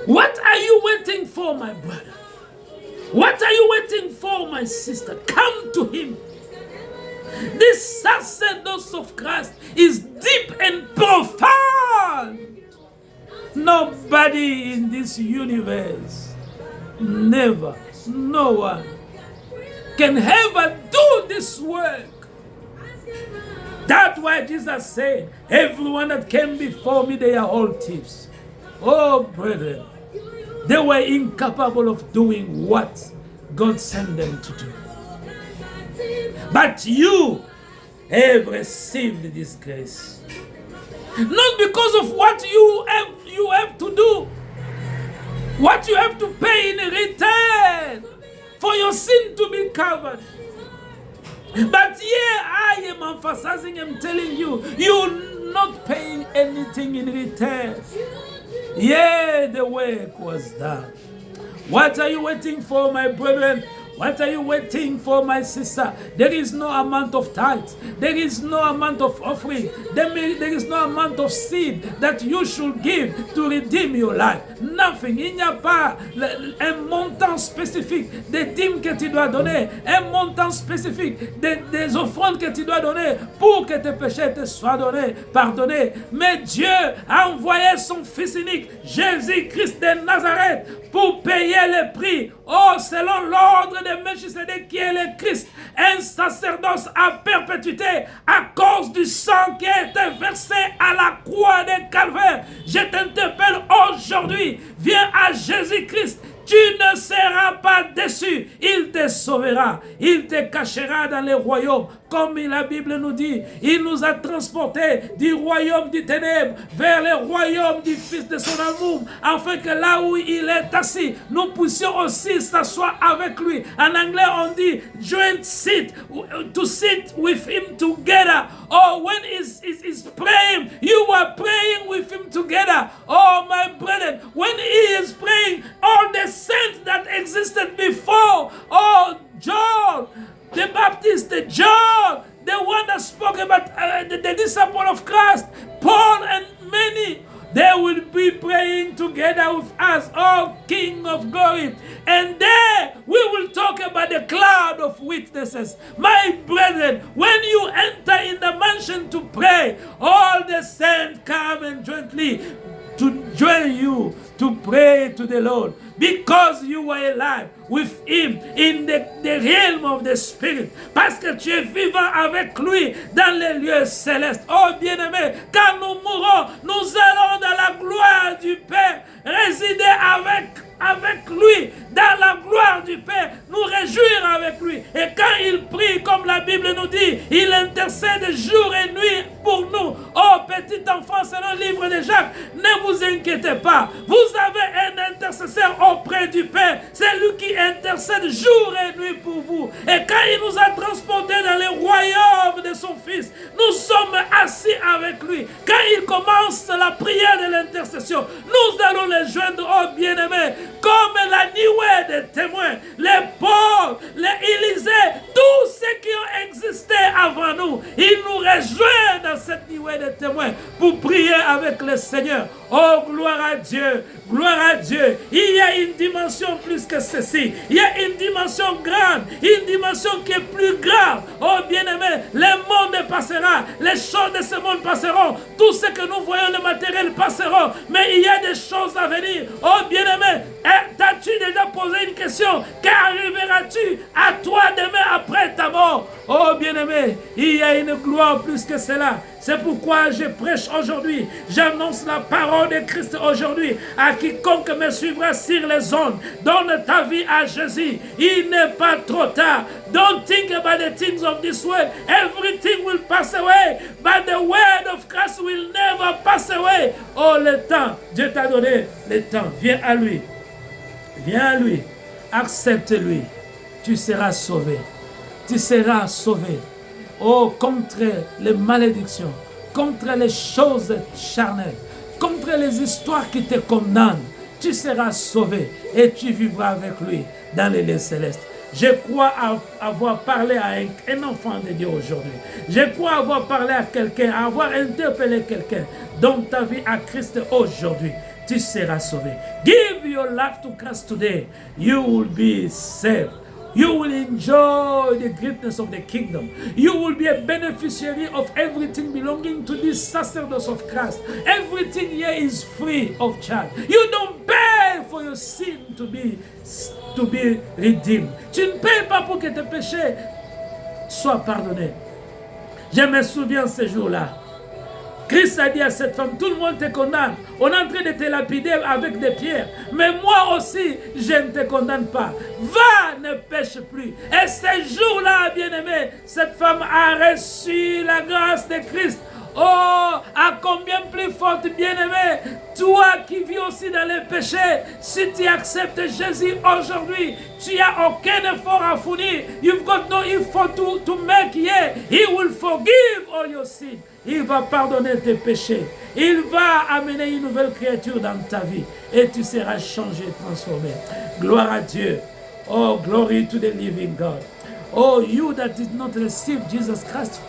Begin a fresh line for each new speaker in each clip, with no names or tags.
What are you waiting for, my brother? What are you waiting for, my sister? Come to him. This sacerdoce of Christ is deep and profound. Nobody in this universe, never, no one, can ever do this work. That's why Jesus said, everyone that came before me, they are all thieves. Oh, brethren, they were incapable of doing what God sent them to do. But you have received this grace. Not because of what you have to do, what you have to pay in return for your sin to be covered. But here I am emphasizing, I'm telling you, you're not paying anything in return. Yeah, the work was done. What are you waiting for, my brethren? What are you waiting for, my sister? There is no amount of tithes. There is no amount of offering. There is no amount of seed that you should give to redeem your life. Nothing. Il n'y a pas un montant spécifique des dîmes que tu dois donner, un montant spécifique des offrandes que tu dois donner pour que tes péchés te soient pardonnés. Mais Dieu a envoyé son Fils unique, Jésus-Christ de Nazareth, pour payer le prix. Oh, selon l'ordre de Melchisedec qui est le Christ, un sacerdoce à perpétuité à cause du sang qui a été versé à la croix de Calvaire. Je t'interpelle aujourd'hui, viens à Jésus-Christ. Tu ne seras pas déçu. Il te sauvera. Il te cachera dans les royaumes. Comme la Bible nous dit, il nous a transportés du royaume du ténèbre vers le royaume du Fils de son amour, afin que là où il est assis, nous puissions aussi s'asseoir avec lui. En anglais, on dit joint seat, to sit with him together. Oh, when he's praying, you are praying with him together. Oh, my brethren, when he is praying, all the saints that existed before, oh, John the Baptist, John, the one that spoke about the disciple of Christ, Paul and many, they will be praying together with us, oh King of glory. And there we will talk about the cloud of witnesses. My brethren, when you enter in the mansion to pray, all the saints come and jointly to join you to pray to the Lord, because you were alive with him in the realm of the spirit, parce que tu es vivant avec lui dans les lieux célestes. Oh bien-aimé, quand nous mourrons, nous allons dans la gloire du Père, résider avec lui dans la gloire du Père, nous réjouir avec lui. Et quand il prie, comme la Bible nous dit, il intercède jour et nuit pour nous. Oh petit enfant, c'est le livre de Jacques, ne vous inquiétez pas, vous avez un intercesseur auprès du Père, c'est lui qui intercède jour et nuit pour vous. Et quand il nous a transportés dans le royaume de son Fils, nous sommes assis avec lui. Quand il commence la prière de l'intercession, nous allons les joindre, oh bien-aimés, comme la nuée des témoins, les Paul, les Élisée, tous ceux qui ont existé avant nous, ils nous rejoignent dans cette nuée des témoins pour prier avec le Seigneur. Oh, gloire à Dieu, gloire à Dieu. Il y a une dimension plus que ceci. Il y a une dimension grande, une dimension qui est plus grave. Oh, bien-aimé, le monde passera, les choses de ce monde passeront, tout ce que nous voyons, le matériel passeront, mais il y a des choses à venir. Oh, bien-aimé, t'as-tu déjà posé une question? Qu'arriveras-tu à toi demain après ta mort? Oh, bien-aimé, il y a une gloire plus que cela. C'est pourquoi je prêche aujourd'hui. J'annonce la parole de Christ aujourd'hui à quiconque me suivra sur les ondes. Donne ta vie à Jésus. Il n'est pas trop tard. Don't think about the things of this world. Everything will pass away, but the word of Christ will never pass away. Oh, le temps, Dieu t'a donné le temps. Viens à lui. Viens à lui. Accepte-lui. Tu seras sauvé. Tu seras sauvé. Oh, contre les malédictions, contre les choses charnelles, contre les histoires qui te condamnent, tu seras sauvé et tu vivras avec lui dans les lieux célestes. Je crois avoir parlé à un enfant de Dieu aujourd'hui. Je crois avoir parlé à quelqu'un, avoir interpellé quelqu'un. Donne ta vie à Christ aujourd'hui. tu seras sauvé. Give your life to Christ today. You will be saved. You will enjoy the greatness of the kingdom. You will be a beneficiary of everything belonging to this sacerdoce of Christ. Everything here is free of charge. You don't pay for your sin to be redeemed. Tu ne payes pas pour que tes péchés soient pardonnés. Je me souviens ce jour-là. Christ a dit à cette femme, tout le monde te condamne. On est en train de te lapider avec des pierres. Mais moi aussi, je ne te condamne pas. Va, ne pêche plus. Et ce jour-là, bien-aimé, cette femme a reçu la grâce de Christ. Oh, à combien plus forte, bien-aimé, toi qui vis aussi dans les péchés, si tu acceptes Jésus aujourd'hui, tu n'as aucun effort à fournir. You've got no effort to make here. He will forgive all your sins. Il va pardonner tes péchés. Il va amener une nouvelle créature dans ta vie. Et tu seras changé, transformé. Gloire à Dieu. Oh, glory to the living God. Oh, you that did not receive Jesus Christ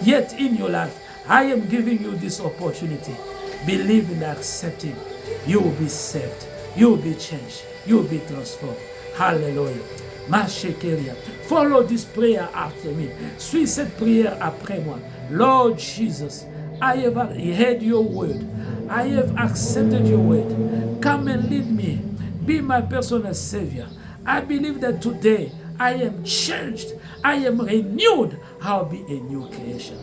yet in your life, I am giving you this opportunity. Believe and accept Him. You will be saved. You will be changed. You will be transformed. Hallelujah. Follow this prayer after me. Suis cette prière après moi. Lord Jesus, I have heard your word. I have accepted your word. Come and lead me. Be my personal Savior. I believe that today I am changed. I am renewed. I'll be a new creation.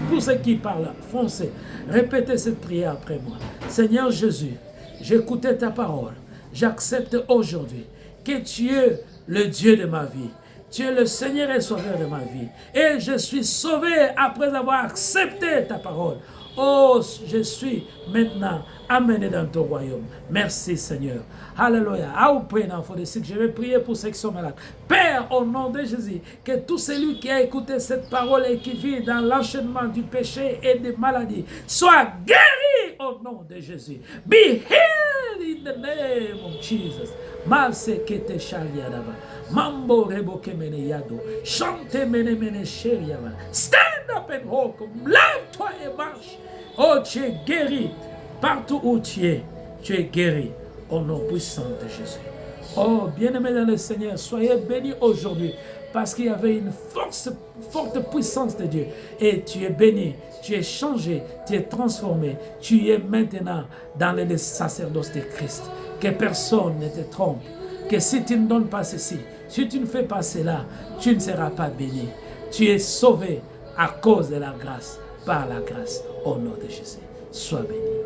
Pour ceux qui parlent français, répétez cette prière après moi. Seigneur Jésus, j'écoutais ta parole. J'accepte aujourd'hui que tu es le Dieu de ma vie. Tu es le Seigneur et Sauveur de ma vie. Et je suis sauvé après avoir accepté ta parole. Oh, je suis maintenant amené dans ton royaume. Merci Seigneur. Alléluia. I will pray now for the sick. Je vais prier pour ceux qui sont malades. Père, au nom de Jésus, que tout celui qui a écouté cette parole et qui vit dans l'enchaînement du péché et des maladies soit guéri au nom de Jésus. Be healed in the name of Jesus. Masekete shaliadaba. Mambo reboke mene yado. Chante mene mene sheriaba. Stand up and walk. Lève-toi et marche. Oh, tu es guéri. Partout où tu es guéri. Au nom puissant de Jésus. Oh, bien-aimés dans le Seigneur, soyez bénis aujourd'hui parce qu'il y avait une forte puissance de Dieu. Et tu es béni, tu es changé, tu es transformé. Tu es maintenant dans le sacerdoce de Christ. Que personne ne te trompe. Que si tu ne donnes pas ceci, si tu ne fais pas cela, tu ne seras pas béni. Tu es sauvé à cause de la grâce, par la grâce, au nom de Jésus. Sois béni.